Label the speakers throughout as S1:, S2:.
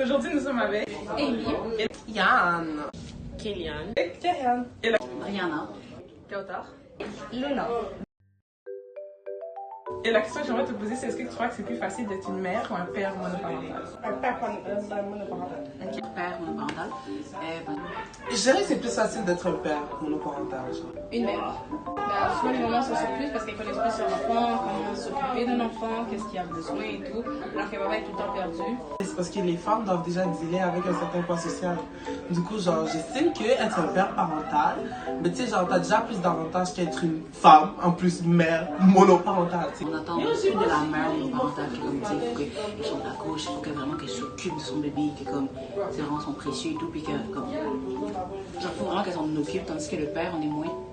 S1: Aujourd'hui, nous sommes avec
S2: Amy,
S1: Yann,
S2: Kéliane,
S1: Karianne et
S2: Rihanna,
S1: Kautar.
S2: Lola.
S1: Et la question que j'aimerais te poser, c'est est-ce que tu crois que c'est plus facile d'être une mère ou un père monoparental?
S3: Un père monoparental.
S2: Père monoparental.
S4: Je dirais que c'est plus facile d'être un père monoparental.
S3: Une mère. Souvent, les mamans s'en sortent plus parce qu'elles connaissent plus leur enfant, comment s'occuper d'un enfant, qu'est-ce qu'il a besoin et tout. Alors qu'elle va être tout le temps perdue.
S4: C'est parce que les femmes doivent déjà dealer avec un certain poids social. Du coup, genre, j'estime que être un père parental, mais tu sais, genre, t'as déjà plus d'avantages qu'être une femme, en plus mère monoparentale.
S2: On attend beaucoup de la mère monoparentale qui, comme, tu sais, il faut qu'elle chante la couche, il faut vraiment qu'elle s'occupe de son bébé, que, comme, c'est vraiment son précieux et tout, puis que, comme, genre, faut vraiment qu'elle s'en occupe, tandis que le père, on est moins.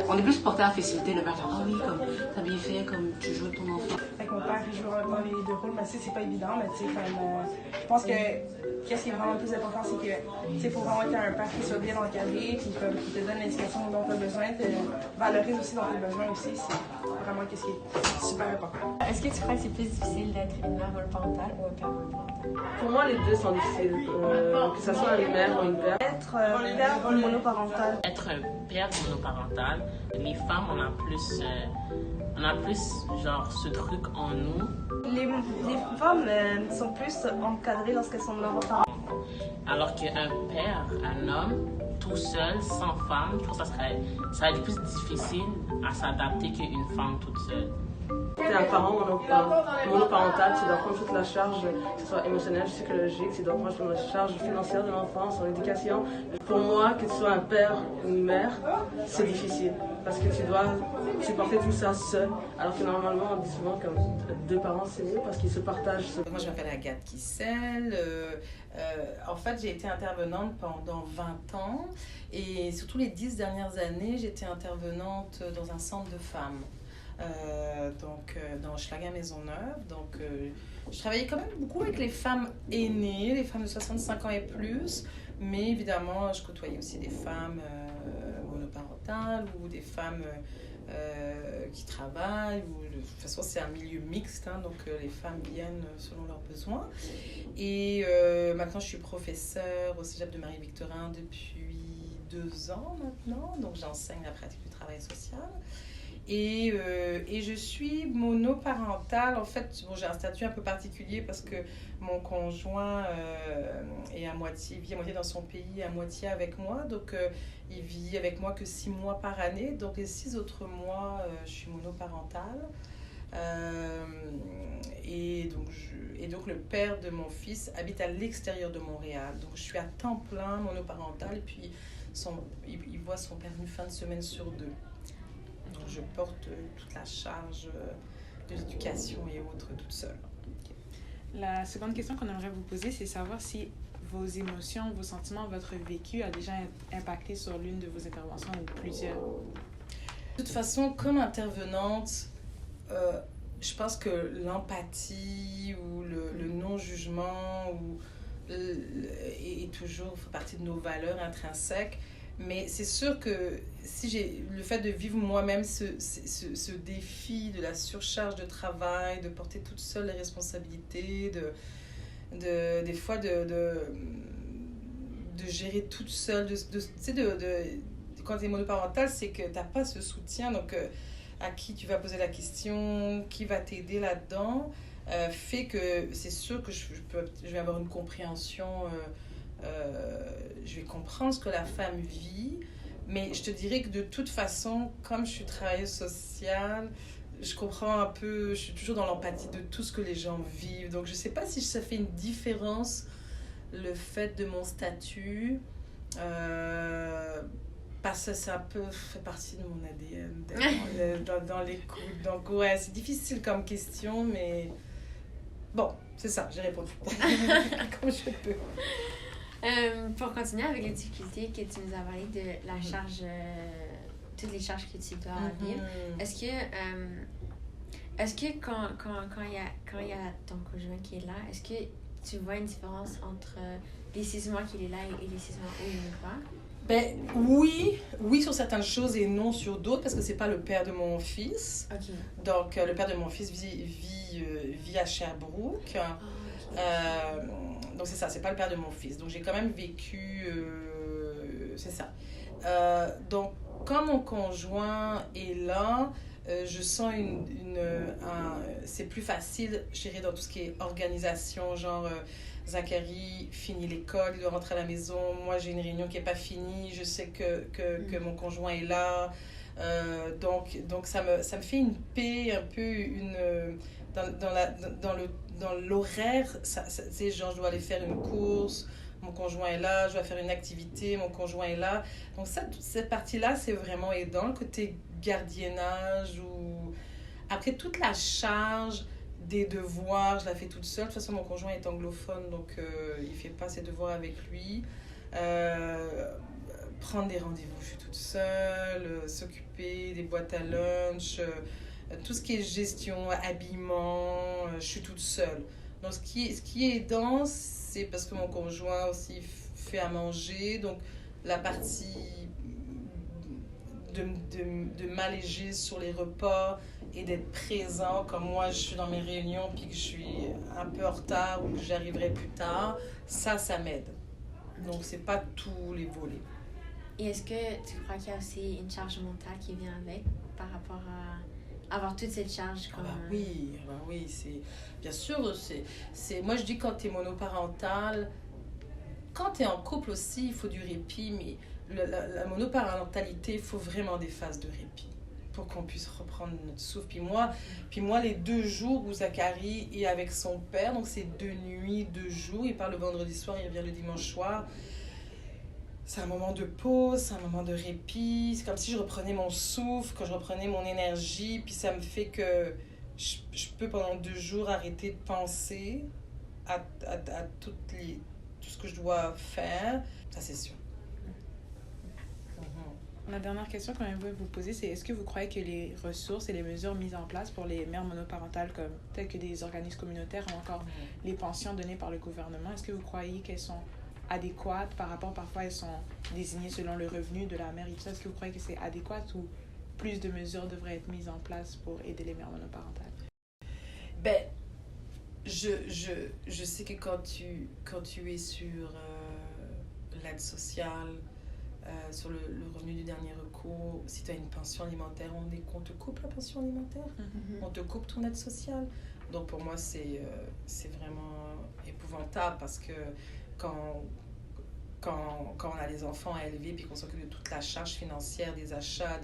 S2: On est plus porté à faciliter le père, genre, ah oui, comme, t'as bien fait, comme, tu joues avec ton enfant.
S3: Avec mon père, je joue dans les deux rôles, mais c'est pas évident, mais tu sais, comme, je pense que qu'est-ce qui est vraiment le plus important, c'est que, tu sais, faut vraiment qu'il y ait un père qui soit bien encadré, puis comme, qui te donne l'éducation dont tu as besoin, te valorise aussi dans tes besoins aussi, c'est vraiment qu'est-ce qui est super important.
S5: Est-ce que tu crois que c'est plus difficile d'être une mère monoparentale ou un père monoparental?
S6: Pour moi, les deux sont difficiles, que ce soit une mère ou une père.
S3: Être père monoparental.
S7: Être un père monoparental, les femmes, on a plus genre ce truc en nous.
S3: Les femmes sont plus encadrées lorsqu'elles sont monoparentales.
S7: Alors qu'un père, un homme, tout seul, sans femme, je trouve que ça va être plus difficile à s'adapter qu'une femme toute seule.
S6: Tu es un parent monoparental, tu dois prendre toute la charge, que ce soit émotionnelle, psychologique, tu dois prendre toute la charge financière de l'enfant, son éducation. Pour moi, que tu sois un père ou une mère, c'est difficile parce que tu dois supporter tout ça seul. Alors que normalement, on dit souvent que deux parents, c'est mieux parce qu'ils se partagent.
S8: Moi, je m'appelle Agathe Kissel. En fait, j'ai été intervenante pendant 20 ans et surtout les 10 dernières années, j'étais intervenante dans un centre de femmes. Dans Hochelaga Maisonneuve. Donc, je travaillais quand même beaucoup avec les femmes aînées, les femmes de 65 ans et plus, mais évidemment, je côtoyais aussi des femmes monoparentales ou des femmes qui travaillent. De toute façon, c'est un milieu mixte, hein, donc les femmes viennent selon leurs besoins. Et maintenant, je suis professeure au Cégep de Marie-Victorin depuis 2 ans maintenant, donc j'enseigne la pratique du travail social. Et je suis monoparentale. En fait, bon, j'ai un statut un peu particulier parce que mon conjoint vit à moitié dans son pays, à moitié avec moi. Donc, il vit avec moi que 6 mois par année. Donc, les 6 autres mois, je suis monoparentale. Et donc, le père de mon fils habite à l'extérieur de Montréal. Donc, je suis à temps plein monoparentale. Et puis, il voit son père une fin de semaine sur 2. Donc, je porte toute la charge de l'éducation et autres toute seule.
S1: La seconde question qu'on aimerait vous poser, c'est savoir si vos émotions, vos sentiments, votre vécu a déjà impacté sur l'une de vos interventions ou plusieurs.
S8: De toute façon, comme intervenante, je pense que l'empathie ou le non-jugement est toujours fait partie de nos valeurs intrinsèques. Mais c'est sûr que si j'ai le fait de vivre moi-même ce défi de la surcharge de travail, de porter toute seule les responsabilités, des fois de gérer toute seule, quand tu es monoparentale, c'est que tu n'as pas ce soutien, donc à qui tu vas poser la question, qui va t'aider là-dedans, fait que c'est sûr que je vais avoir une compréhension. Je vais comprendre ce que la femme vit, mais je te dirais que de toute façon, comme je suis travailleuse sociale, je comprends un peu, je suis toujours dans l'empathie de tout ce que les gens vivent. Donc, je ne sais pas si ça fait une différence, le fait de mon statut, parce que ça fait partie de mon ADN dans l'écoute. Donc, ouais, c'est difficile comme question, mais bon, c'est ça, j'ai répondu comme je peux.
S5: Pour continuer avec les difficultés que tu nous as parlé de la charge, toutes les charges que tu dois vivre, est-ce que quand il y a ton conjoint qui est là, est-ce que tu vois une différence entre les 6 mois qu'il est là et les 6 mois où il n'est pas?
S8: Ben oui sur certaines choses et non sur d'autres parce que c'est pas le père de mon fils.
S5: Okay.
S8: Donc le père de mon fils vit à Sherbrooke. Donc Donc c'est ça, c'est pas le père de mon fils. Donc j'ai quand même vécu, c'est ça. Donc quand mon conjoint est là, je sens c'est plus facile, je dirais, dans tout ce qui est organisation, genre Zachary finit l'école, il doit rentrer à la maison, moi j'ai une réunion qui n'est pas finie, je sais que mon conjoint est là, donc ça me fait une paix, un peu dans l'horaire, c'est genre je dois aller faire une course, mon conjoint est là, je dois faire une activité, mon conjoint est là. Donc cette partie-là, c'est vraiment aidant, le côté gardiennage ou... Après, toute la charge des devoirs, je la fais toute seule. De toute façon, mon conjoint est anglophone, donc il ne fait pas ses devoirs avec lui. Prendre des rendez-vous, je suis toute seule. S'occuper des boîtes à lunch, tout ce qui est gestion, habillement, je suis toute seule. Donc, ce qui est aidant, c'est parce que mon conjoint aussi fait à manger. Donc, la partie de m'alléger sur les repas et d'être présent, comme moi, je suis dans mes réunions puis que je suis un peu en retard ou que j'arriverai plus tard, ça m'aide. Donc, c'est pas tous les volets.
S5: Et est-ce que tu crois qu'il y a aussi une charge mentale qui vient avec par rapport à avoir toute cette charge comme...
S8: oui, c'est... Bien sûr, c'est... Moi, je dis quand tu es monoparental, quand tu es en couple aussi, il faut du répit, mais la monoparentalité, il faut vraiment des phases de répit pour qu'on puisse reprendre notre souffle. Puis moi, les 2 jours où Zachary est avec son père, donc c'est 2 nuits, 2 jours, il part le vendredi soir, il revient le dimanche soir, c'est un moment de pause, c'est un moment de répit, c'est comme si je reprenais mon souffle, que je reprenais mon énergie, puis ça me fait que je peux pendant 2 jours arrêter de penser à tout ce que je dois faire, ça c'est sûr.
S1: La dernière question qu'on aimerait vous poser, c'est est-ce que vous croyez que les ressources et les mesures mises en place pour les mères monoparentales, comme telles que des organismes communautaires ou encore les pensions données par le gouvernement, est-ce que vous croyez qu'elles sont adéquates par rapport, parfois elles sont désignées selon le revenu de la mère et tout ça, est-ce que vous croyez que c'est adéquat ou plus de mesures devraient être mises en place pour aider les mères monoparentales?
S8: Je sais que quand tu es sur l'aide sociale, sur le revenu du dernier recours, si tu as une pension alimentaire, on te coupe la pension alimentaire, on te coupe ton aide sociale. Donc pour moi, c'est vraiment épouvantable parce que quand on a des enfants à élever puis qu'on s'occupe de toute la charge financière, des achats,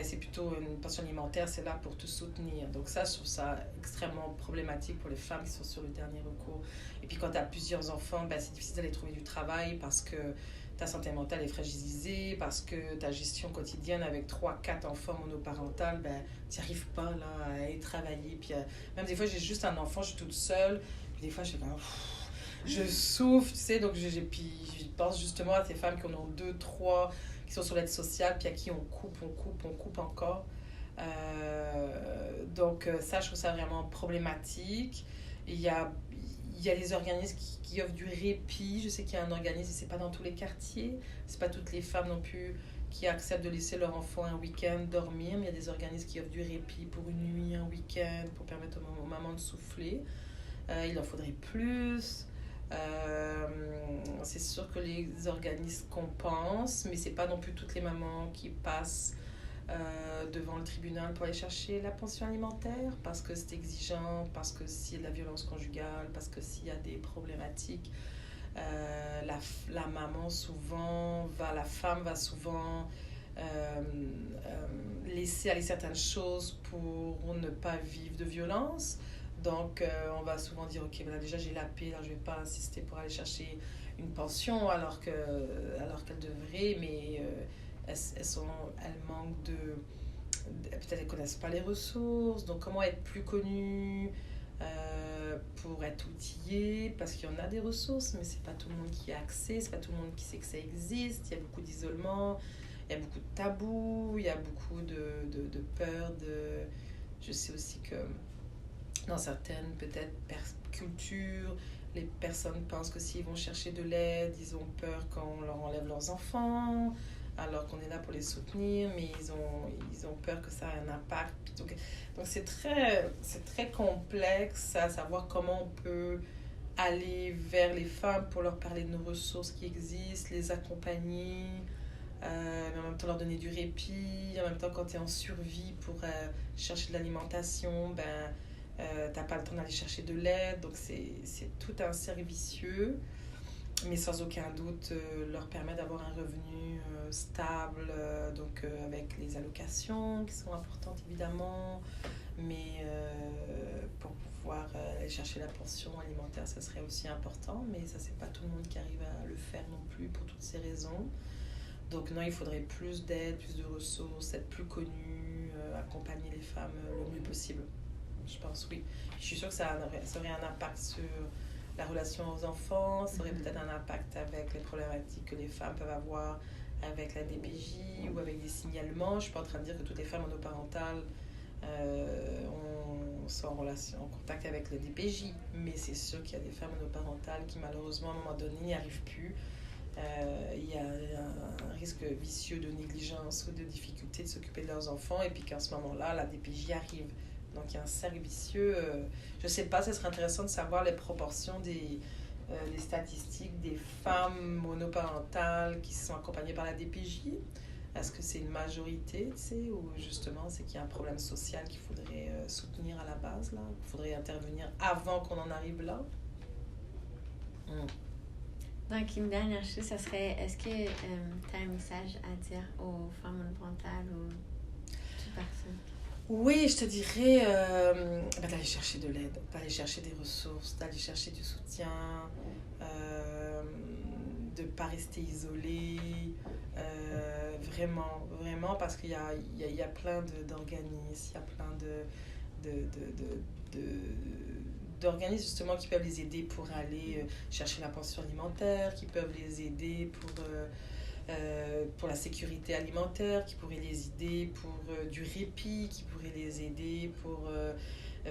S8: c'est plutôt une pension alimentaire, c'est là pour te soutenir. Donc ça, je trouve ça extrêmement problématique pour les femmes qui sont sur le dernier recours. Et puis quand tu as plusieurs enfants, c'est difficile d'aller trouver du travail parce que ta santé mentale est fragilisée, parce que ta gestion quotidienne avec 3-4 enfants monoparentales, tu n'y arrives pas là, à aller travailler. Puis, même des fois, j'ai juste un enfant, je suis toute seule. Puis des fois, je suis comme... je souffre, tu sais. Donc, puis je pense justement à ces femmes qui en ont 2, 3, qui sont sur l'aide sociale, puis à qui on coupe encore. Donc, ça, je trouve ça vraiment problématique. Il y a des organismes qui offrent du répit. Je sais qu'il y a un organisme, et c'est pas dans tous les quartiers. C'est pas toutes les femmes non plus qui acceptent de laisser leur enfant un week-end dormir. Mais il y a des organismes qui offrent du répit pour une nuit, un week-end, pour permettre aux mamans de souffler. Il en faudrait plus. C'est sûr que les organismes compensent, mais c'est pas non plus toutes les mamans qui passent devant le tribunal pour aller chercher la pension alimentaire parce que c'est exigeant, parce que s'il y a de la violence conjugale, parce que s'il y a des problématiques, la maman souvent la femme va souvent laisser aller certaines choses pour ne pas vivre de violence. Donc on va souvent dire ok, déjà j'ai la paix, là je vais pas insister pour aller chercher une pension alors qu'elle devrait, mais elles manquent peut-être elles connaissent pas les ressources, donc comment être plus connues pour être outillées, parce qu'il y en a des ressources, mais c'est pas tout le monde qui a accès, c'est pas tout le monde qui sait que ça existe, il y a beaucoup d'isolement, il y a beaucoup de tabous, il y a beaucoup de peur, je sais aussi que dans certaines peut-être cultures, les personnes pensent que s'ils vont chercher de l'aide, ils ont peur qu'on leur enlève leurs enfants, alors qu'on est là pour les soutenir, mais ils ont peur que ça ait un impact. Donc c'est très complexe à savoir comment on peut aller vers les femmes pour leur parler de nos ressources qui existent, les accompagner, mais en même temps leur donner du répit. En même temps, quand tu es en survie pour chercher de l'alimentation, t'as pas le temps d'aller chercher de l'aide. Donc c'est tout un cercle vicieux, mais sans aucun doute leur permet d'avoir un revenu stable, donc avec les allocations qui sont importantes évidemment, mais pour pouvoir aller chercher la pension alimentaire, ça serait aussi important, mais ça c'est pas tout le monde qui arrive à le faire non plus pour toutes ces raisons. Donc non, il faudrait plus d'aide, plus de ressources, être plus connu, accompagner les femmes le mieux possible. Je pense, oui. Je suis sûre que ça aurait un impact sur la relation aux enfants, ça aurait peut-être un impact avec les problématiques que les femmes peuvent avoir avec la DPJ ou avec des signalements. Je ne suis pas en train de dire que toutes les femmes monoparentales sont en contact avec le DPJ, mais c'est sûr qu'il y a des femmes monoparentales qui malheureusement à un moment donné n'y arrivent plus. Il y a un risque vicieux de négligence ou de difficulté de s'occuper de leurs enfants, et puis qu'en ce moment-là, la DPJ arrive. Donc il y a un cercle vicieux. Je ne sais pas, ce serait intéressant de savoir les proportions des statistiques des femmes monoparentales qui sont accompagnées par la DPJ. Est-ce que c'est une majorité, tu sais, ou justement c'est qu'il y a un problème social qu'il faudrait soutenir à la base, là, qu'il faudrait intervenir avant qu'on en arrive là?
S5: Donc, une dernière chose, ça serait, est-ce que tu as un message à dire aux femmes monoparentales ou toute personne?
S8: Oui, je te dirais d'aller chercher de l'aide, d'aller chercher des ressources, d'aller chercher du soutien, de ne pas rester isolé, vraiment, parce qu'il y a plein d'organismes, il y a plein d'organismes justement qui peuvent les aider pour aller chercher la pension alimentaire, qui peuvent les aider pour la sécurité alimentaire, qui pourraient les aider pour du répit, qui pourraient les aider pour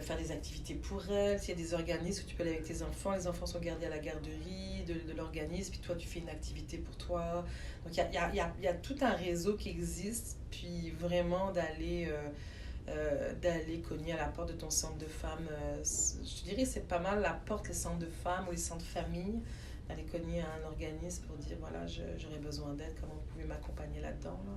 S8: faire des activités pour elles. S'il y a des organismes où tu peux aller avec tes enfants, les enfants sont gardés à la garderie de l'organisme, puis toi tu fais une activité pour toi. Donc il y a tout un réseau qui existe, puis vraiment d'aller cogner à la porte de ton centre de femmes. Je dirais c'est pas mal la porte, les centres de femmes ou les centres de famille, aller cogner à un organisme pour dire voilà, j'aurais besoin d'aide, comment vous pouvez m'accompagner là-dedans, là.